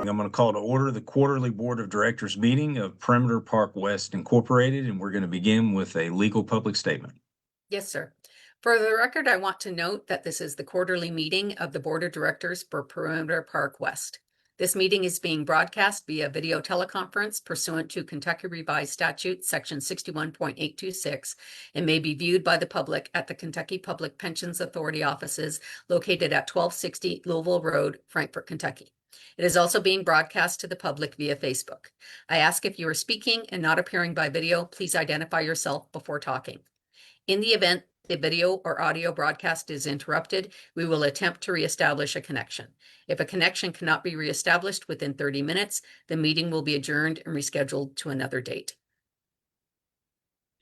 I'm going to call to order the quarterly Board of Directors meeting of Perimeter Park West Incorporated, and we're going to begin with a legal public statement. Yes, sir. For the record, I want to note that this is the quarterly meeting of the Board of Directors for Perimeter Park West. This meeting is being broadcast via video teleconference pursuant to Kentucky Revised Statute, Section 61.826, and may be viewed by the public at the Kentucky Public Pensions Authority offices located at 1260 Louisville Road, Frankfort, Kentucky. It is also being broadcast to the public via Facebook. I ask if you are speaking and not appearing by video, please identify yourself before talking. In the event the video or audio broadcast is interrupted, we will attempt to reestablish a connection. If a connection cannot be reestablished within 30 minutes, the meeting will be adjourned and rescheduled to another date.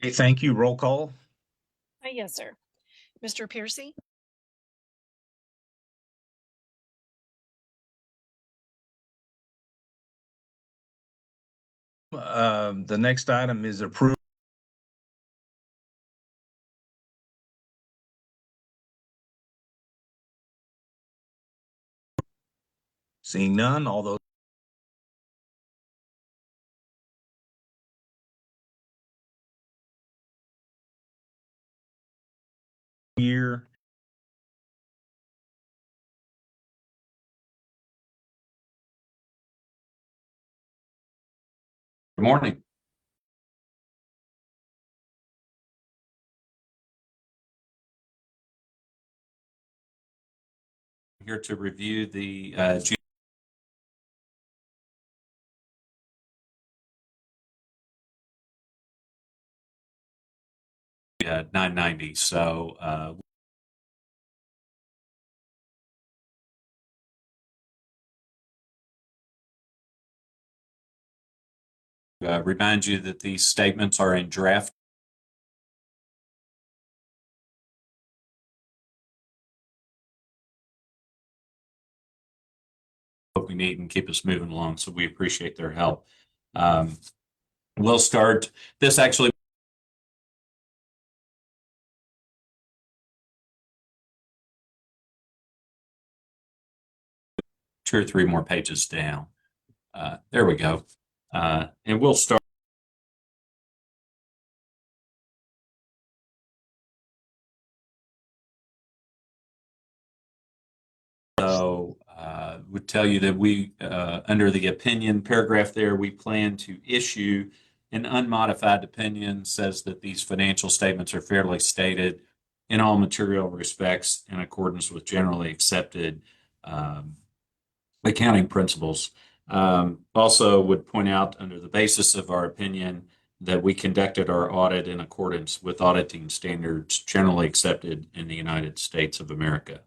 Okay, thank you. Roll call. Yes, sir. Mr. Piercy? The next item is approval. Seeing none, all those here. Good morning. Here to review the June $990. So remind you that these statements are in draft. What we need and keep us moving along. So we appreciate their help. We'll start this actually. Two or three more pages down. There we go. And we'll start. So would tell you that we, under the opinion paragraph there, we plan to issue an unmodified opinion, says that these financial statements are fairly stated in all material respects in accordance with generally accepted accounting principles. Also would point out under the basis of our opinion that we conducted our audit in accordance with auditing standards generally accepted in the United States of America.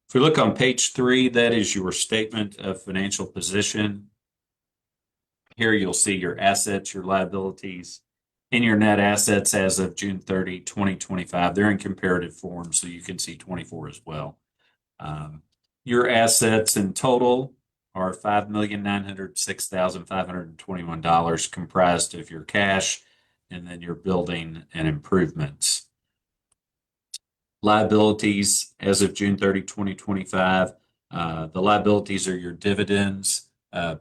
If we look on page 3, that is your statement of financial position. Here you'll see your assets, your liabilities, and your net assets as of June 30, 2025. They're in comparative form, so you can see 24 as well. Your assets in total are $5,906,521, comprised of your cash and then your building and improvements. Liabilities as of June 30, 2025. The liabilities are your dividends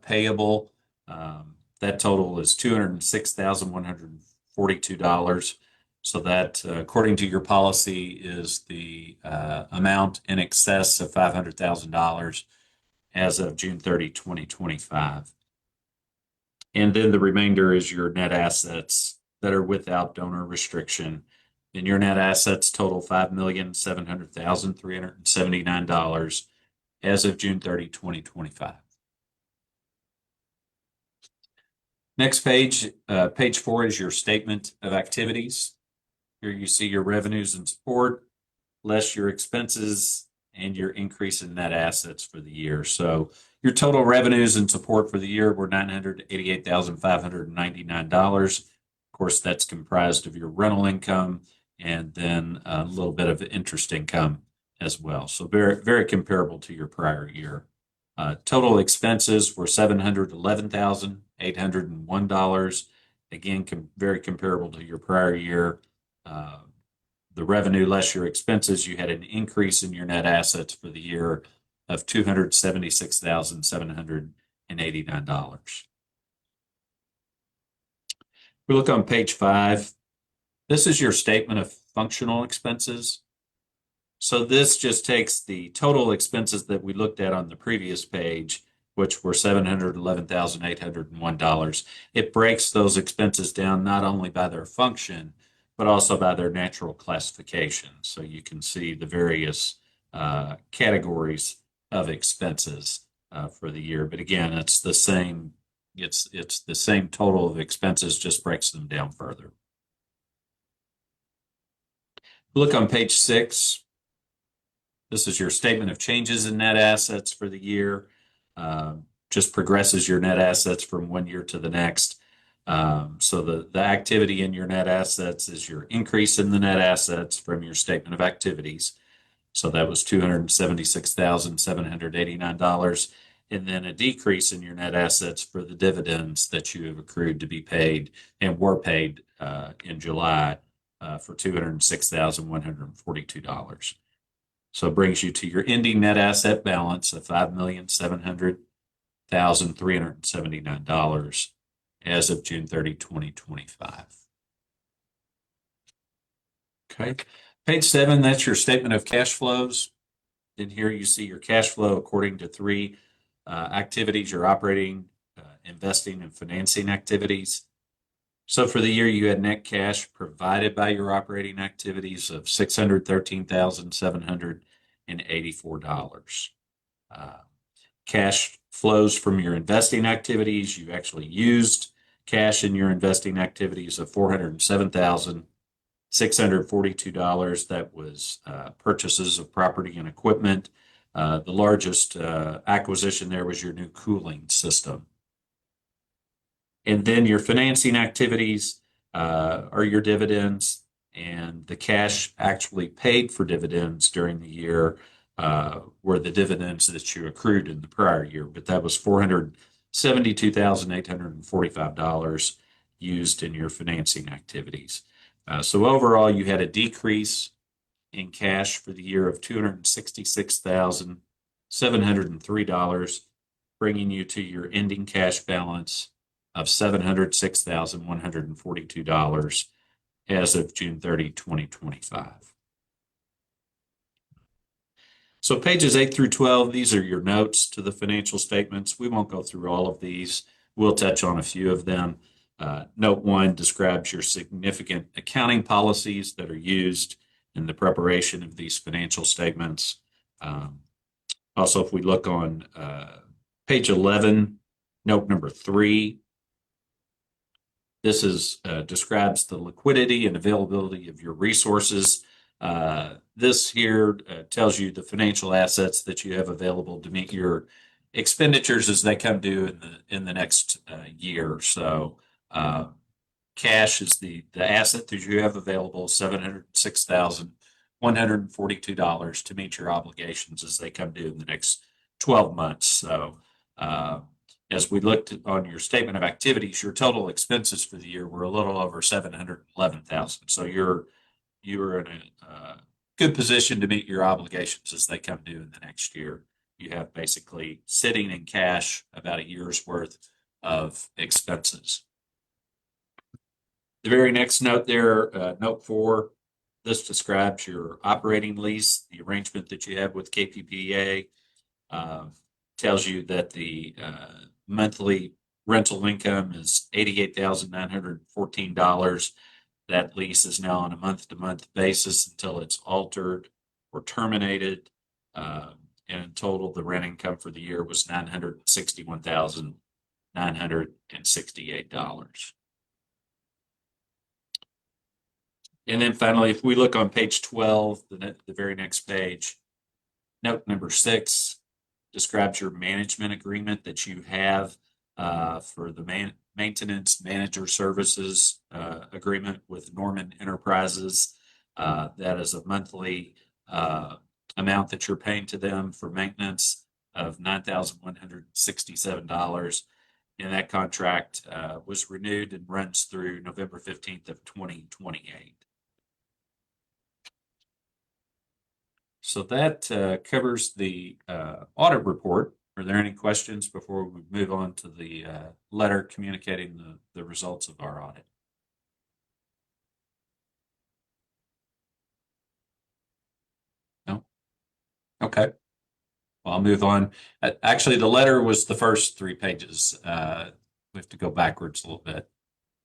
payable. That total is $206,142. So that, according to your policy, is the amount in excess of $500,000 as of June 30, 2025. And then the remainder is your net assets that are without donor restriction. And your net assets total $5,700,379 as of June 30, 2025. Next page, page 4 is your statement of activities. Here you see your revenues and support, less your expenses and your increase in net assets for the year. So your total revenues and support for the year were $988,599. Of course, that's comprised of your rental income and then a little bit of interest income as well. So very, very comparable to your prior year. Total expenses were $711,801. Again, very comparable to your prior year. The revenue less your expenses, you had an increase in your net assets for the year of $276,789. We look on page 5. This is your statement of functional expenses. So this just takes the total expenses that we looked at on the previous page, which were $711,801. It breaks those expenses down not only by their function, but also by their natural classification. So you can see the various categories of expenses for the year. But again, it's the same. It's the same total of expenses, just breaks them down further. Look on page 6. This is your statement of changes in net assets for the year. Just progresses your net assets from one year to the next. So the activity in your net assets is your increase in the net assets from your statement of activities. So that was $276,789. And then a decrease in your net assets for the dividends that you have accrued to be paid and were paid in July for $206,142. So it brings you to your ending net asset balance of $5,700,379 as of June 30, 2025. Okay. Page 7, that's your statement of cash flows. In here, you see your cash flow according to 3 activities: your operating, investing, and financing activities. So for the year, you had net cash provided by your operating activities of $613,784. Cash flows from your investing activities, you actually used cash in your investing activities of $407,642. That was purchases of property and equipment. The largest acquisition there was your new cooling system. And then your financing activities are your dividends, and the cash actually paid for dividends during the year were the dividends that you accrued in the prior year, but that was $472,845 used in your financing activities. So overall, you had a decrease in cash for the year of $266,703, bringing you to your ending cash balance of $706,142 as of June 30, 2025. So pages 8 through 12, these are your notes to the financial statements. We won't go through all of these. We'll touch on a few of them. Note 1 describes your significant accounting policies that are used in the preparation of these financial statements. Also, if we look on page 11, note number 3, this describes the liquidity and availability of your resources. This here tells you the financial assets that you have available to meet your expenditures as they come due in the next year. So cash is the asset that you have available, $706,142 to meet your obligations as they come due in the next 12 months. So as we looked on your statement of activities, your total expenses for the year were a little over $711,000. So you're in a good position to meet your obligations as they come due in the next year. You have basically sitting in cash about a year's worth of expenses. The very next note there, note 4, this describes your operating lease, the arrangement that you have with KPPA. Tells you that the monthly rental income is $88,914. That lease is now on a month-to-month basis until it's altered or terminated. And in total, the rent income for the year was $961,968. And then finally, if we look on page 12, the very next page, note number 6 describes your management agreement that you have for the maintenance manager services agreement with Norman Enterprises. That is a monthly amount that you're paying to them for maintenance of $9,167. And that contract was renewed and runs through November 15th of 2028. So that covers the audit report. Are there any questions before we move on to the letter communicating the results of our audit? No? Okay. Well, I'll move on. Actually, the letter was the first 3 pages. We have to go backwards a little bit.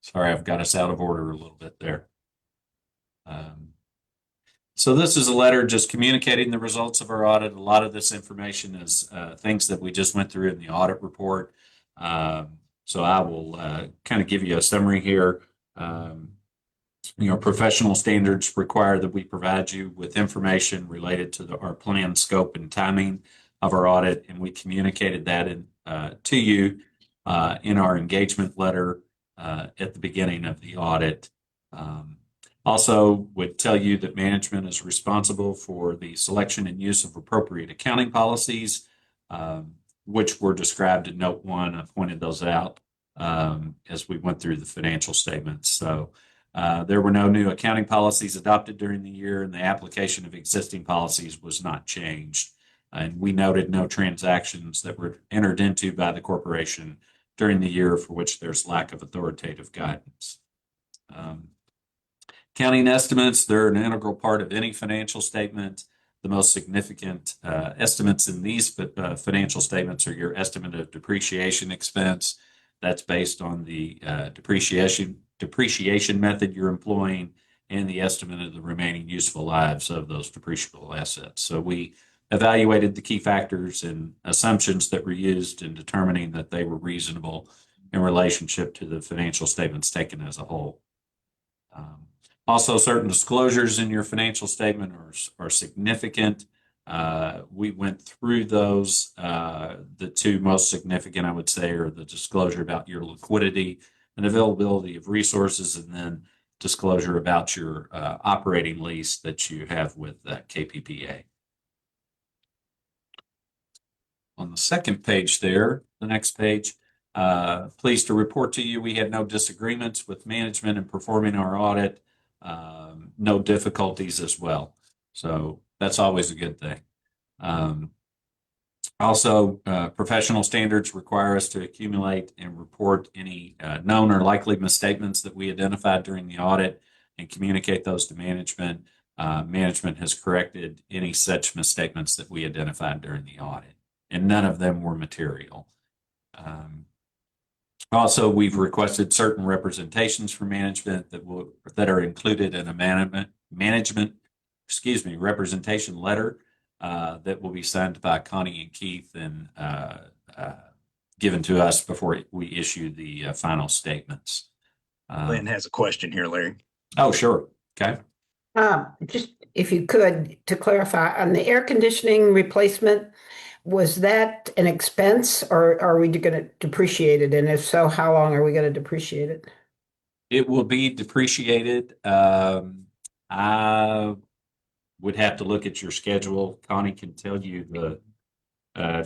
Sorry, I've got us out of order a little bit there. So this is a letter just communicating the results of our audit. A lot of this information is things that we just went through in the audit report. So I will kind of give you a summary here. Professional standards require that we provide you with information related to our plan, scope, and timing of our audit, and we communicated that to you in our engagement letter at the beginning of the audit. Also would tell you that management is responsible for the selection and use of appropriate accounting policies, which were described in note 1. I pointed those out as we went through the financial statements. So there were no new accounting policies adopted during the year, and the application of existing policies was not changed. And we noted no transactions that were entered into by the corporation during the year for which there's lack of authoritative guidance. Accounting estimates, they're an integral part of any financial statement. The most significant estimates in these financial statements are your estimate of depreciation expense. That's based on the depreciation method you're employing and the estimate of the remaining useful lives of those depreciable assets. So we evaluated the key factors and assumptions that were used in determining that they were reasonable in relationship to the financial statements taken as a whole. Also, certain disclosures in your financial statement are significant. We went through those. The 2 most significant, I would say, are the disclosure about your liquidity and availability of resources, and then disclosure about your operating lease that you have with KPPA. On the second page there, the next page, pleased to report to you we had no disagreements with management in performing our audit. No difficulties as well. So that's always a good thing. Also, professional standards require us to accumulate and report any known or likely misstatements that we identified during the audit and communicate those to management. Management has corrected any such misstatements that we identified during the audit, and none of them were material. Also, we've requested certain representations from management that are included in a management representation letter that will be signed by Connie and Keith and given to us before we issue the final statements. Lynn has a question here, Larry. Oh, sure. Okay. Just if you could, to clarify, on the air conditioning replacement, was that an expense or are we going to depreciate it? And if so, how long are we going to depreciate it? It will be depreciated. I would have to look at your schedule. Connie can tell you the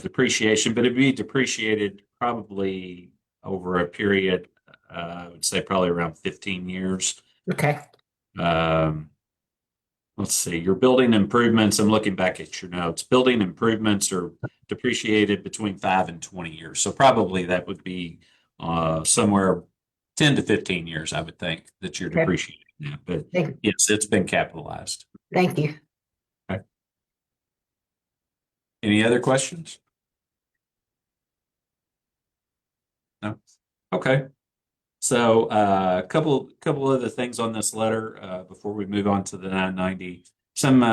depreciation, but it'd be depreciated probably over a period, I would say probably around 15 years. Okay. Let's see, your building improvements, I'm looking back at your notes. Building improvements are depreciated between 5 and 20 years. So probably that would be somewhere 10 to 15 years, I would think, that you're depreciating now. But yes, it's been capitalized. Thank you. Okay. Any other questions? No? Okay. So a couple other things on this letter before we move on to the 990.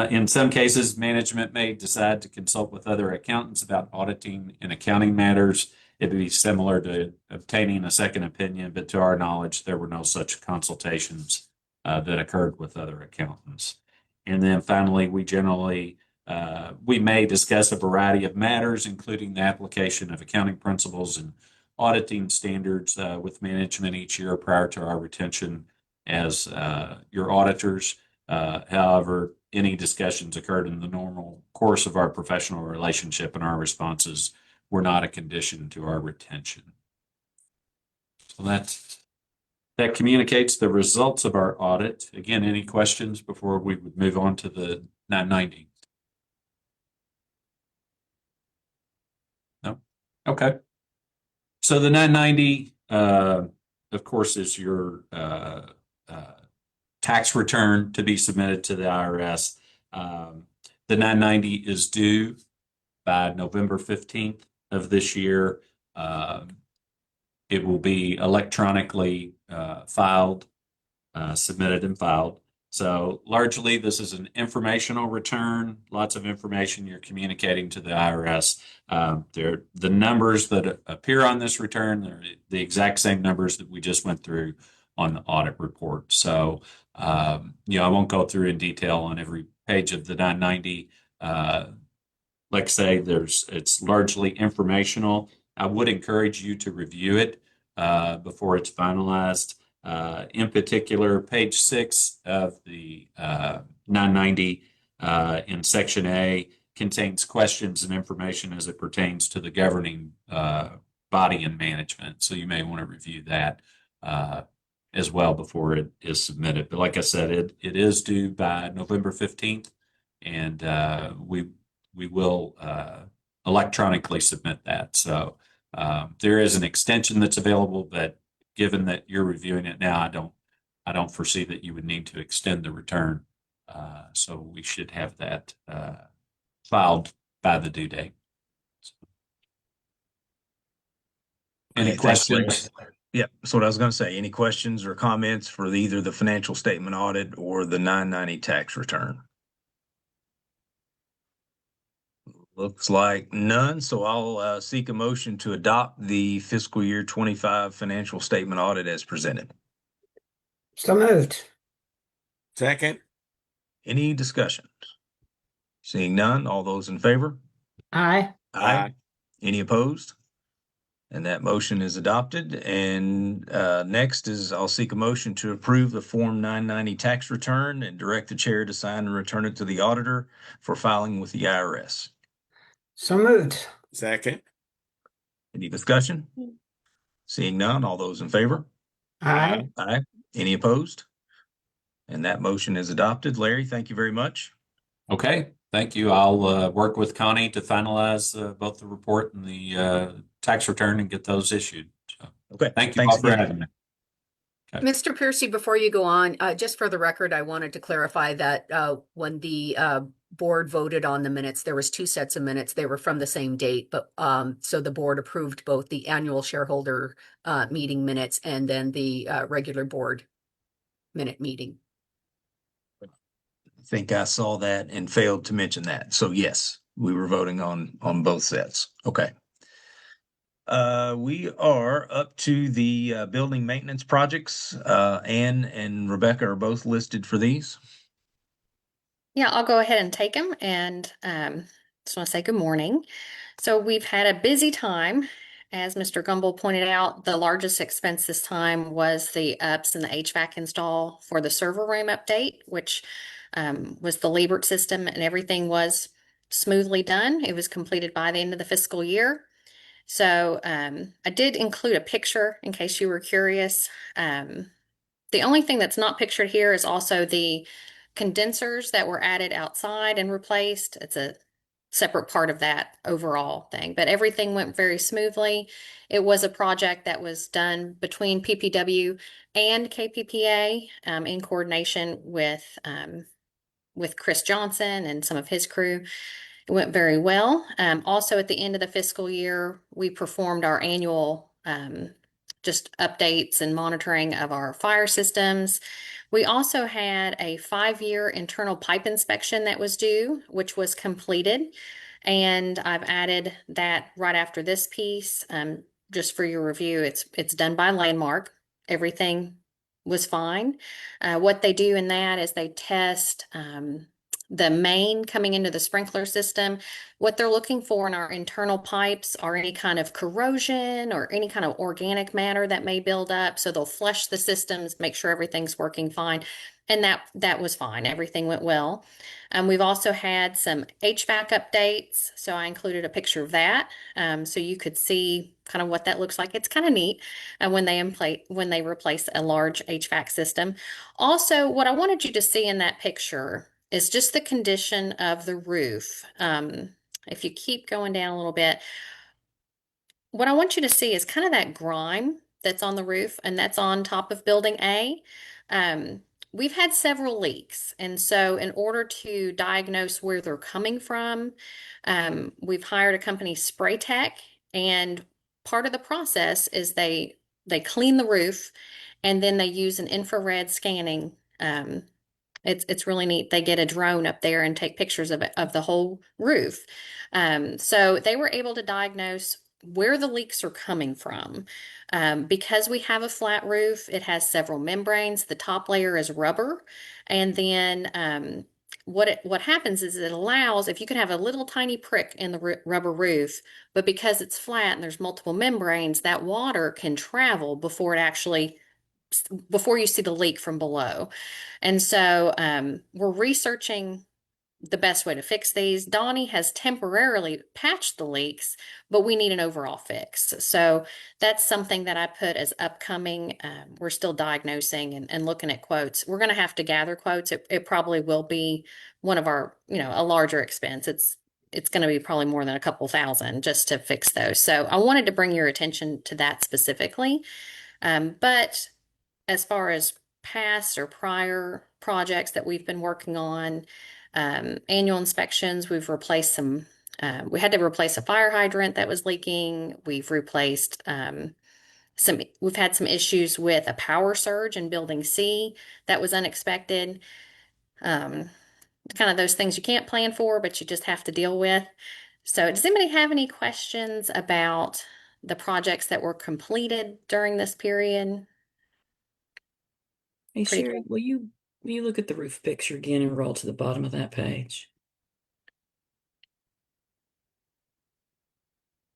In some cases, management may decide to consult with other accountants about auditing and accounting matters. It would be similar to obtaining a second opinion, but to our knowledge, there were no such consultations that occurred with other accountants. And then finally, we may discuss a variety of matters, including the application of accounting principles and auditing standards with management each year prior to our retention as your auditors. However, any discussions occurred in the normal course of our professional relationship, and our responses were not a condition to our retention. So that communicates the results of our audit. Again, any questions before we would move on to the 990? Okay. So the 990, of course, is your tax return to be submitted to the IRS. The 990 is due by November 15th of this year. It will be electronically filed, submitted and filed. So largely, this is an informational return. Lots of information you're communicating to the IRS. The numbers that appear on this return are the exact same numbers that we just went through on the audit report. So, I won't go through in detail on every page of the 990. Like I say, it's largely informational. I would encourage you to review it before it's finalized. In particular, page 6 of the 990 in section A contains questions and information as it pertains to the governing body and management. So you may want to review that as well before it is submitted. But like I said, it is due by November 15th, and we will electronically submit that. So there is an extension that's available, but given that you're reviewing it now, I don't foresee that you would need to extend the return. So we should have that filed by the due date. Any Okay, thanks, Larry. questions? Yeah, that's what I was going to say. Any questions or comments for either the financial statement audit or the 990 tax return? Looks like none, so I'll seek a motion to adopt the fiscal year 25 financial statement audit as presented. So moved. Second. Any discussions? Seeing none, all those in favor? Aye. Aye. Any opposed? And that motion is adopted. And next is I'll seek a motion to approve the Form 990 tax return and direct the chair to sign and return it to the auditor for filing with the IRS. So moved. Second. Any discussion? Seeing none, all those in favor? Aye. Aye. Any opposed? And that motion is adopted. Larry, thank you very much. Okay, thank you. I'll work with Connie to finalize both the report and the tax return and get those issued. So, Okay. thank you Thanks all for again. having me. Okay. Mr. Piercy, before you go on, just for the record, I wanted to clarify that when the board voted on the minutes, there was 2 sets of minutes. They were from the same date, but so the board approved both the annual shareholder meeting minutes and then the regular board minute meeting. I think I saw that and failed to mention that. So yes, we were voting on both sets. Okay. We are up to the building maintenance projects. Ann and Rebecca are both listed for these. Yeah, I'll go ahead and take them and just want to say good morning. So we've had a busy time. As Mr. Gumbel pointed out, the largest expense this time was the ups and the HVAC install for the server room update, which was the Liebert system, and everything was smoothly done. It was completed by the end of the fiscal year. So I did include a picture in case you were curious. The only thing that's not pictured here is also the condensers that were added outside and replaced. It's a separate part of that overall thing, but everything went very smoothly. It was a project that was done between PPW and KPPA in coordination with Chris Johnson and some of his crew. It went very well. Also, at the end of the fiscal year, we performed our annual just updates and monitoring of our fire systems. We also had a 5-year internal pipe inspection that was due, which was completed. And I've added that right after this piece, just for your review. It's done by Landmark. Everything was fine. What they do in that is they test the main coming into the sprinkler system. What they're looking for in our internal pipes are any kind of corrosion or any kind of organic matter that may build up. So they'll flush the systems, make sure everything's working fine. And that was fine. Everything went well. We've also had some HVAC updates. So I included a picture of that. So you could see kind of what that looks like. It's kind of neat when they replace a large HVAC system. Also, what I wanted you to see in that picture is just the condition of the roof. If you keep going down a little bit, what I want you to see is kind of that grime that's on the roof, and that's on top of building A. Um, we've had several leaks, and so in order to diagnose where they're coming from, we've hired a company, Spray Tech, and part of the process is they clean the roof, and then they use an infrared scanning. It's really neat. They get a drone up there and take pictures of it, of the whole roof. So they were able to diagnose where the leaks are coming from. Because we have a flat roof, it has several membranes. The top layer is rubber, and then what happens is it allows, if you could have a little tiny prick in the rubber roof, but because it's flat and there's multiple membranes, that water can travel before you see the leak from below. And so we're researching the best way to fix these. Donnie has temporarily patched the leaks, but we need an overall fix. So that's something that I put as upcoming. We're still diagnosing and looking at quotes. We're going to have to gather quotes. It probably will be one of our, a larger expense. It's going to be probably more than a couple thousand just to fix those. So I wanted to bring your attention to that specifically. But as far as past or prior projects that we've been working on, annual inspections, we've replaced some, we had to replace a fire hydrant that was leaking. We've replaced we've had some issues with a power surge in building C that was unexpected. Um, kind of those things you can't plan for, but you just have to deal with. So, does anybody have any questions about the projects that were completed during this period? Hey, Pretty Sherry, will you look at the roof picture again and roll to the bottom of that page?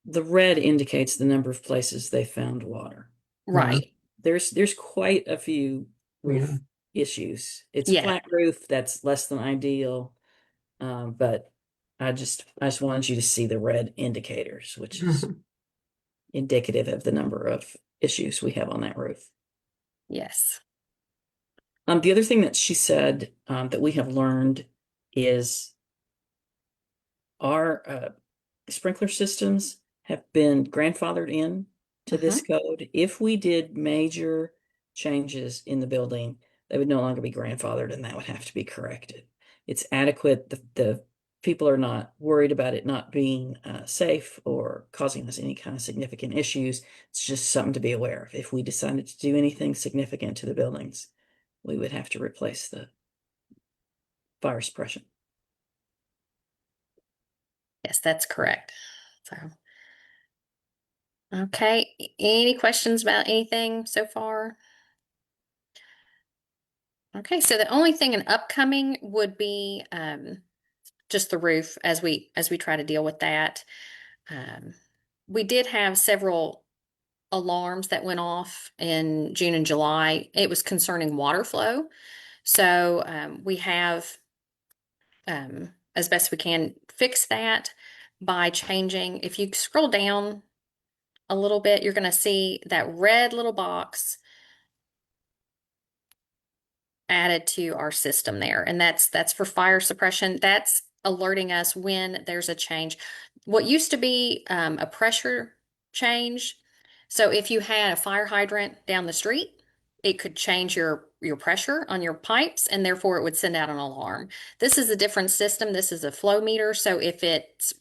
The red indicates the number of places they found water. right. There's quite a few roof Mhm. issues. It's Yeah. flat roof, that's less than ideal. But I just wanted you to see the red indicators, which is indicative of the number of issues we have on that roof. Yes. The other thing that she said that we have learned is our sprinkler systems have been grandfathered in to this code. If we did major changes in the building, they would no longer be grandfathered and that would have to be corrected. It's adequate. The people are not worried about it not being safe or causing us any kind of significant issues. It's just something to be aware of. If we decided to do anything significant to the buildings, we would have to replace the fire suppression. Yes, that's correct. So, okay. Any questions about anything so far? Okay, so the only thing in upcoming would be just the roof as we try to deal with that. Um, we did have several alarms that went off in June and July. It was concerning water flow. So we have, as best we can, fix that by changing. If you scroll down a little bit, you're going to see that red little box added to our system there. And that's for fire suppression. That's alerting us when there's a change. What used to be a pressure change. So if you had a fire hydrant down the street, it could change your pressure on your pipes and therefore it would send out an alarm. This is a different system. This is a flow meter. So if it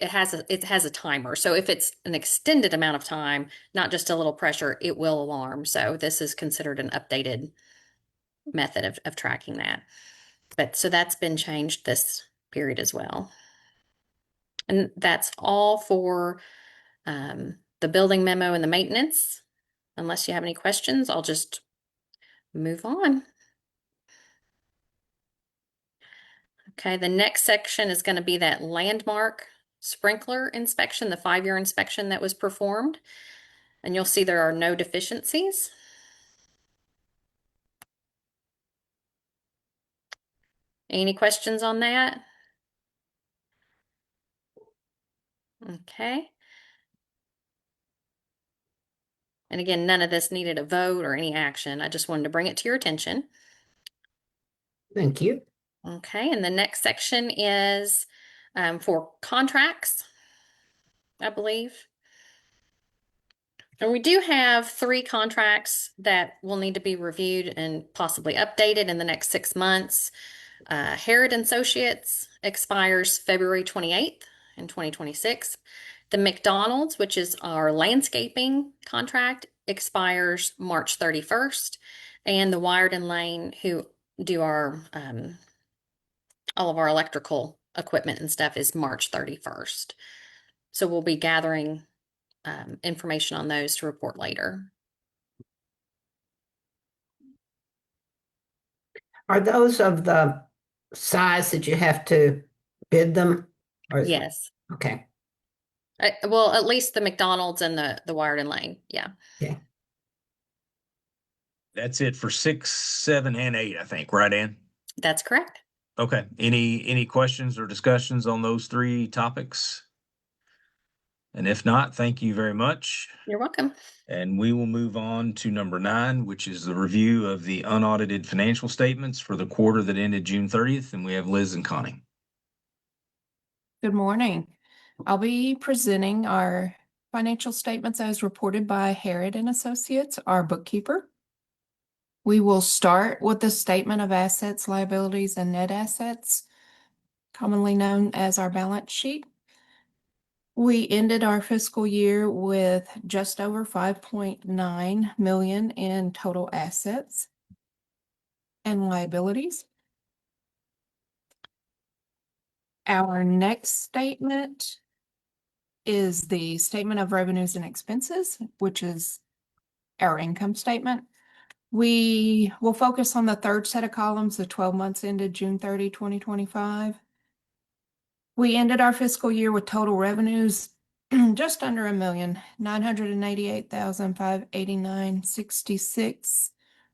has a timer. So if it's an extended amount of time, not just a little pressure, it will alarm. So this is considered an updated method of tracking that. But so that's been changed this period as well. And that's all for the building memo and the maintenance. Unless you have any questions, I'll just move on. Okay, the next section is going to be that landmark sprinkler inspection, the 5-year inspection that was performed. And you'll see there are no deficiencies. Any questions on that? Okay. And again, none of this needed a vote or any action. I just wanted to bring it to your attention. Thank you. Okay, and the next section is for contracts, I believe. And we do have 3 contracts that will need to be reviewed and possibly updated in the next 6 months. Harrod and Associates expires February 28th in 2026. The McDonald's, which is our landscaping contract, expires March 31st. And the Wired and Lane, who do our all of our electrical equipment and stuff, is March 31st. So we'll be gathering information on those to report later. Are those of the size that you have to bid them? Or Yes. okay. Well, at least the McDonald's and the Wired and Lane. Yeah. Okay. That's it for 6, 7, and 8, I think, right, Ann? That's correct. Okay. Any questions or discussions on those 3 topics? And if not, thank you very much. You're welcome. And we will move on to number 9, which is the review of the unaudited financial statements for the quarter that ended June 30th. And we have Liz and Connie. Good morning. I'll be presenting our financial statements as reported by Harrod and Associates, our bookkeeper. We will start with the statement of assets, liabilities, and net assets, commonly known as our balance sheet. We ended our fiscal year with just over 5.9 million in total assets and liabilities. Our next statement is the statement of revenues and expenses, which is our income statement. We will focus on the third set of columns, the 12 months ended June 30, 2025. We ended our fiscal year with total revenues just under $1,988,589.66,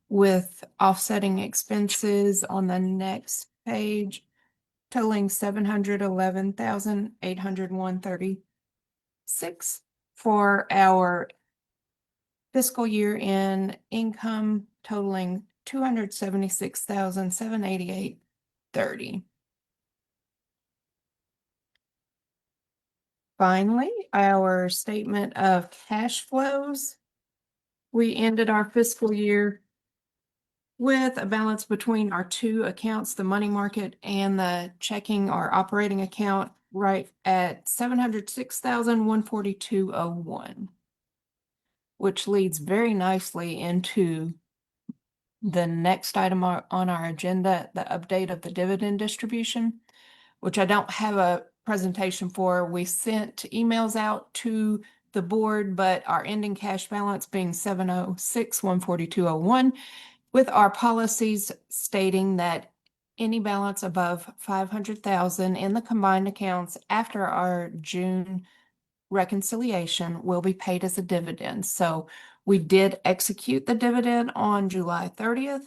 with offsetting expenses on the next page totaling $711,801.36 for our fiscal year in income totaling $276,788.30. Finally, our statement of cash flows. We ended our fiscal year with a balance between our 2 accounts, the money market and the checking or operating account, right at $706,142.01, which leads very nicely into the next item on our agenda, the update of the dividend distribution, which I don't have a presentation for. We sent emails out to the board, but our ending cash balance being $706,142.01, with our policies stating that any balance above $500,000 in the combined accounts after our June reconciliation will be paid as a dividend. So we did execute the dividend on July 30th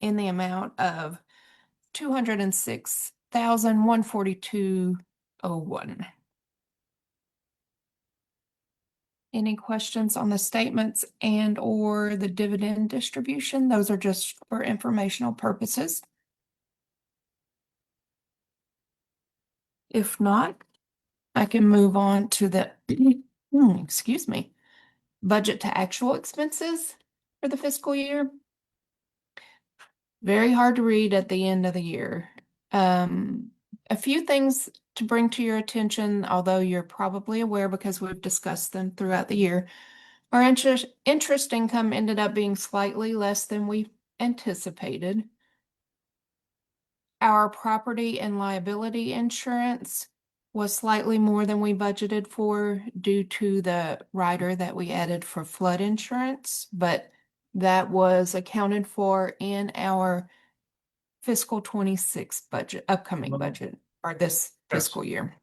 in the amount of $206,142.01. Any questions on the statements and or the dividend distribution? Those are just for informational purposes. If not, I can move on to the, excuse me, budget to actual expenses for the fiscal year. Very hard to read at the end of the year. A few things to bring to your attention, although you're probably aware because we've discussed them throughout the year. Our interest income ended up being slightly less than we anticipated. Our property and liability insurance was slightly more than we budgeted for due to the rider that we added for flood insurance, but that was accounted for in our fiscal 26 budget, upcoming budget, or this fiscal year.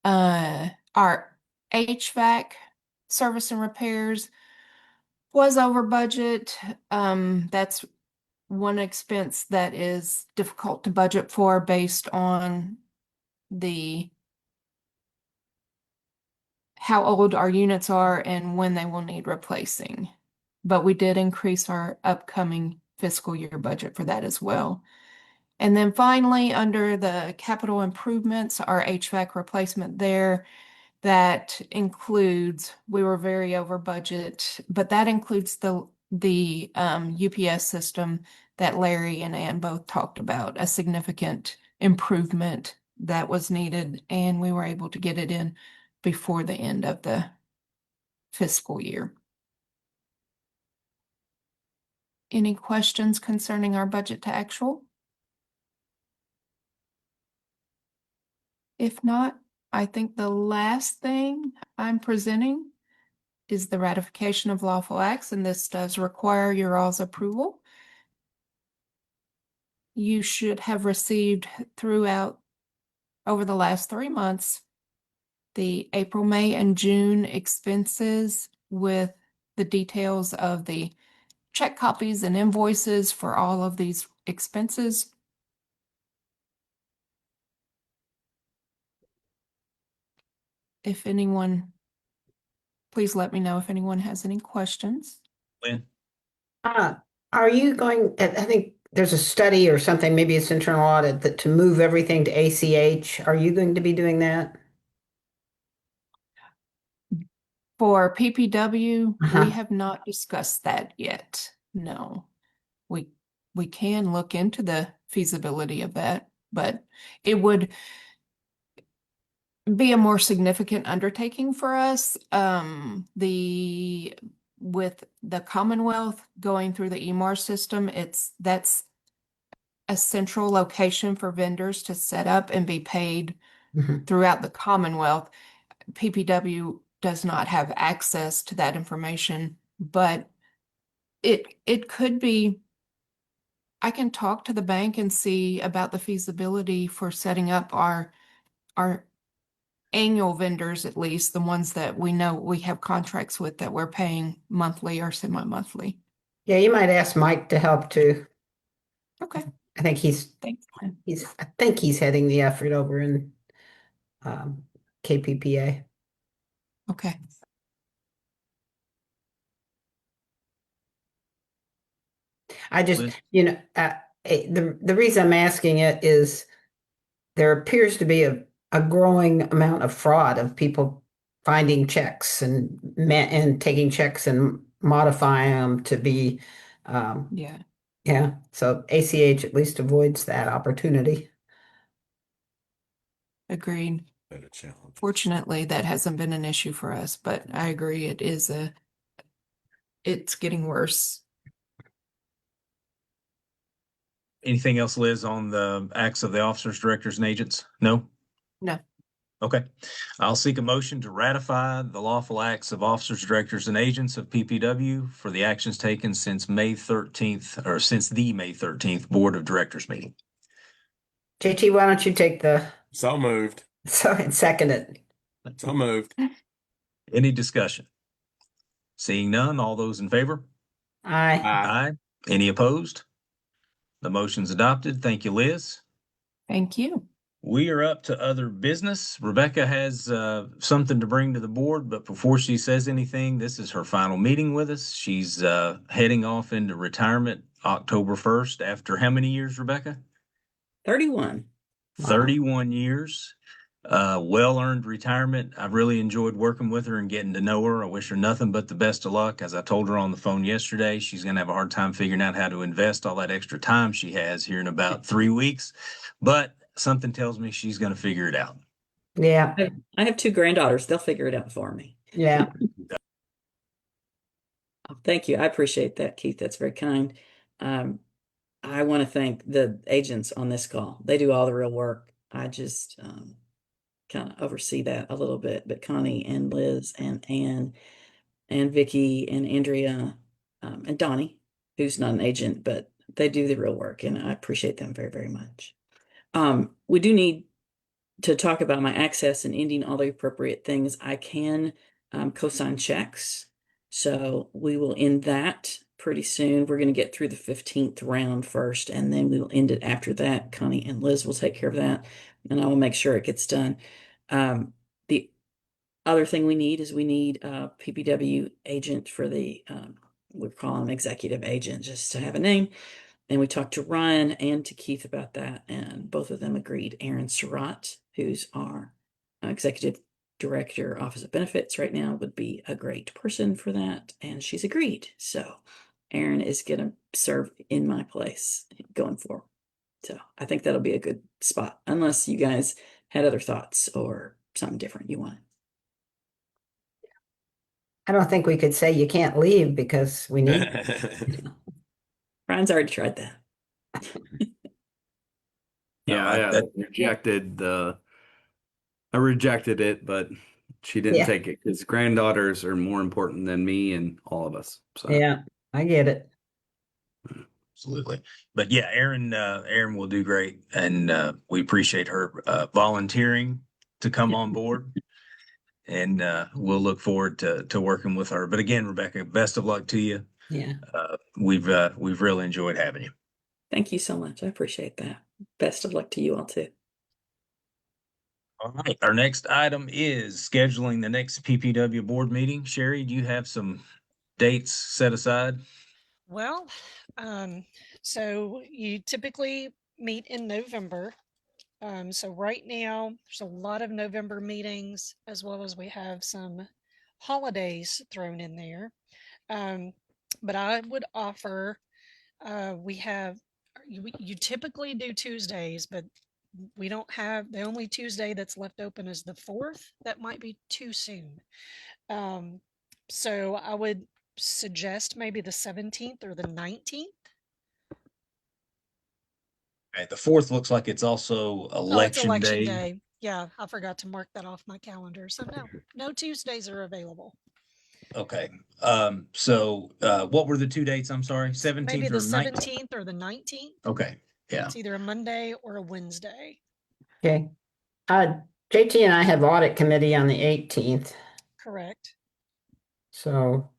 Our HVAC service and repairs was over budget. That's one expense that is difficult to budget for based on how old our units are and when they will need replacing. But we did increase our upcoming fiscal year budget for that as well. And then finally, under the capital improvements, our HVAC replacement there That includes, we were very over budget, but that includes the UPS system that Larry and Ann both talked about, a significant improvement that was needed, and we were able to get it in before the end of the fiscal year. Any questions concerning our budget to actual? If not, I think the last thing I'm presenting is the ratification of lawful acts, and this does require your all's approval. You should have received throughout over the last 3 months the April, May, and June expenses with the details of the check copies and invoices for all of these expenses. If anyone, please let me know if anyone has any questions. Lynn? Are you going, I think there's a study or something, maybe it's internal audit, that to move everything to ACH. Are you going to be doing that? For PPW, Uh-huh. we have not discussed that yet. No. We can look into the feasibility of that, but it would be a more significant undertaking for us. With the Commonwealth going through the EMAR system, that's a central location for vendors to set up and be paid Mhm. throughout the Commonwealth. PPW does not have access to that information, but it could be. I can talk to the bank and see about the feasibility for setting up our annual vendors, at least the ones that we know we have contracts with that we're paying monthly or semi-monthly. Yeah, you might ask Mike to help too. Okay, I think thanks. I think he's heading the effort over in KPPA. Okay. I just, Liz? the reason I'm asking it is there appears to be a growing amount of fraud of people finding checks and taking checks and modifying them to be, Yeah, yeah. So ACH at least avoids that opportunity. agreed. Better challenge. Fortunately, that hasn't been an issue for us, but I agree it's getting worse. Anything else, Liz, on the acts of the officers, directors, and agents? No? No. Okay. I'll seek a motion to ratify the lawful acts of officers, directors, and agents of PPW for the actions taken since May 13th, or since the May 13th Board of Directors meeting. JT, why don't you take So moved. and second it? So moved. Any discussion? Seeing none, all those in favor? Aye. Aye. Any opposed? The motion's adopted. Thank you, Liz. Thank you. We are up to other business. Rebecca has something to bring to the board, but before she says anything, this is her final meeting with us. She's heading off into retirement October 1st after how many years, Rebecca? 31. Wow. 31 years. Well-earned retirement. I've really enjoyed working with her and getting to know her. I wish her nothing but the best of luck. As I told her on the phone yesterday, she's going to have a hard time figuring out how to invest all that extra time she has here in about 3 weeks. But something tells me she's going to figure it out. Yeah. I have 2 granddaughters. They'll figure it out for me. Yeah. Oh, thank you. I appreciate that, Keith. That's very kind. I want to thank the agents on this call. They do all the real work. I just kind of oversee that a little bit, but Connie and Liz and Ann and Vicky and Andrea and Donnie, who's not an agent, but they do the real work, and I appreciate them very, very much. We do need to talk about my access and ending all the appropriate things. I can co-sign checks, so we will end that pretty soon. We're going to get through the 15th round first, and then we will end it after that. Connie and Liz will take care of that, and I will make sure it gets done. The other thing we need is a PPW agent for we're calling them executive agent just to have a name. And we talked to Ryan and to Keith about that, and both of them agreed. Aaron Surratt, who's our executive director, Office of Benefits right now would be a great person for that, and she's agreed. So Erin is going to serve in my place going forward. So I think that'll be a good spot, unless you guys had other thoughts or something different you want. I don't think we could say you can't leave because we need. Brian's already tried that. Yeah, I rejected it, but she didn't Yeah. take it because granddaughters are more important than me and all of us. So Yeah, I get it. Absolutely. But yeah, Aaron will do great. And we appreciate her volunteering to come on board. And we'll look forward to working with her. But again, Rebecca, best of luck to you. Yeah. We've really enjoyed having you. Thank you so much. I appreciate that. Best of luck to you all too. All right. Our next item is scheduling the next PPW board meeting. Sherry, do you have some dates set aside? Well, so you typically meet in November. So right now, there's a lot of November meetings, as well as we have some holidays thrown in there. But I would offer, you typically do Tuesdays, but we don't have, the only Tuesday that's left open is the 4th. That might be too soon. So I would suggest maybe the 17th or the 19th. Okay, the 4th looks like it's also Oh, it's election election day. day. Yeah, I forgot to mark that off my calendar. So no Tuesdays are available. Okay. So what were the two dates? I'm sorry, 17th Maybe the or 19th? 17th or the 19th. Okay. Yeah. It's either a Monday or a Wednesday. Okay. JT and I have audit committee on the 18th, Correct. so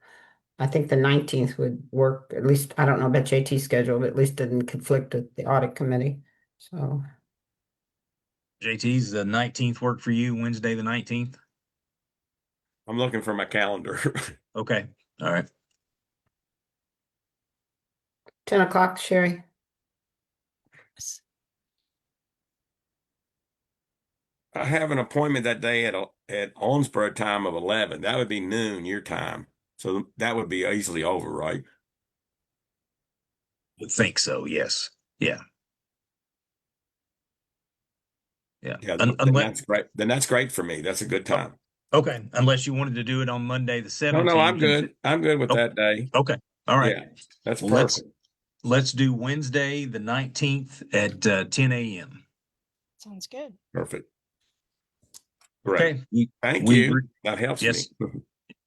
I think the 19th would work. At least, I don't know about JT's schedule, but at least didn't conflict with the audit committee. So JT's the 19th work for you, Wednesday the 19th? I'm looking for my calendar. Okay. All right. 10 o'clock, Sherry. I have an appointment that day at Owensboro time of 11. That would be noon your time. So that would be easily over, right? I think so. Yes. Yeah. Yeah. Yeah, then Unless, that's great. Then that's great for me. That's a good time. okay. Unless you wanted to do it on Monday the 17th. No, I'm good. I'm good with Oh, that day. Okay. All right. Yeah, that's Well, perfect. let's do Wednesday the 19th at 10 a.m. Sounds good. Perfect. Great. Okay. Thank we've you. re- That helps Yes. me.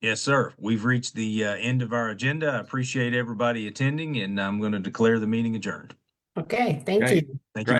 Yes, sir. We've reached the end of our agenda. I appreciate everybody attending, and I'm going to declare the meeting adjourned. Okay, thank Okay. you. Thank you.